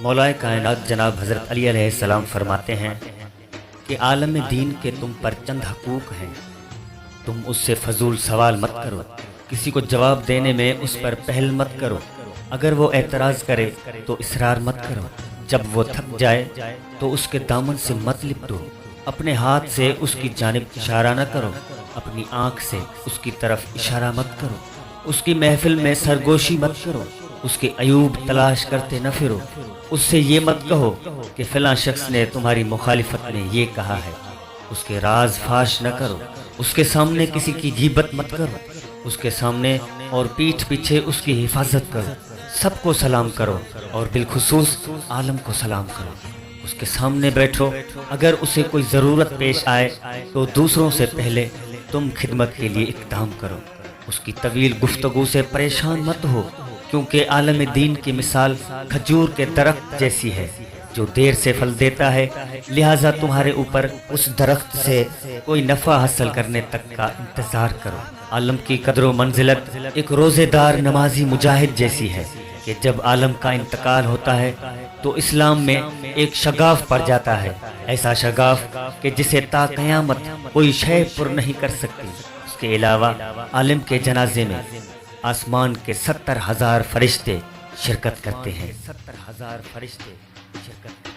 मौलाए कायनात जनाब हज़रत अली अलैहिस्सलाम फरमाते हैं कि आलम दीन के तुम पर चंद हकूक़ हैं, तुम उससे फजूल सवाल मत करो, किसी को जवाब देने में उस पर पहल मत करो, अगर वो एतराज़ करे तो इसरार मत करो, जब वो थक जाए तो उसके दामन से मत लिपटो, अपने हाथ से उसकी जानिब इशारा न करो, अपनी आँख से उसकी तरफ इशारा मत करो, उसकी महफिल में सरगोशी मत करो, उसके अयूब तलाश करते न फिरो, उससे ये मत कहो कि फ़लाँ शख्स ने तुम्हारी मुखालिफत में ये कहा है, उसके राज फाश न करो, उसके सामने किसी की गीबत मत करो, उसके सामने और पीठ पीछे उसकी हिफाजत करो, सबको सलाम करो और बिलखुसूस आलम को सलाम करो, उसके सामने बैठो, अगर उसे कोई ज़रूरत पेश आए तो दूसरों से पहले तुम खिदमत के लिए इक़दाम करो, उसकी तवील गुफ्तगू से परेशान मत हो, क्योंकि आलम दीन की मिसाल खजूर के दरख्त जैसी है जो देर से फल देता है, लिहाजा तुम्हारे ऊपर उस दरख्त से कोई नफ़ा हासिल करने तक का इंतज़ार करो। आलम की कदर मंजिलत एक रोज़ेदार नमाजी मुजाहिद जैसी है कि जब आलम का इंतकाल होता है तो इस्लाम में एक शगाफ पड़ जाता है, ऐसा शगाफ कि जिसे ता क़यामत कोई शय पुर नहीं कर सकती। इसके अलावा आलिम के जनाजे में आसमान के 70,000 फरिश्ते शिरकत करते हैं। 70,000 फरिश्ते शिरकत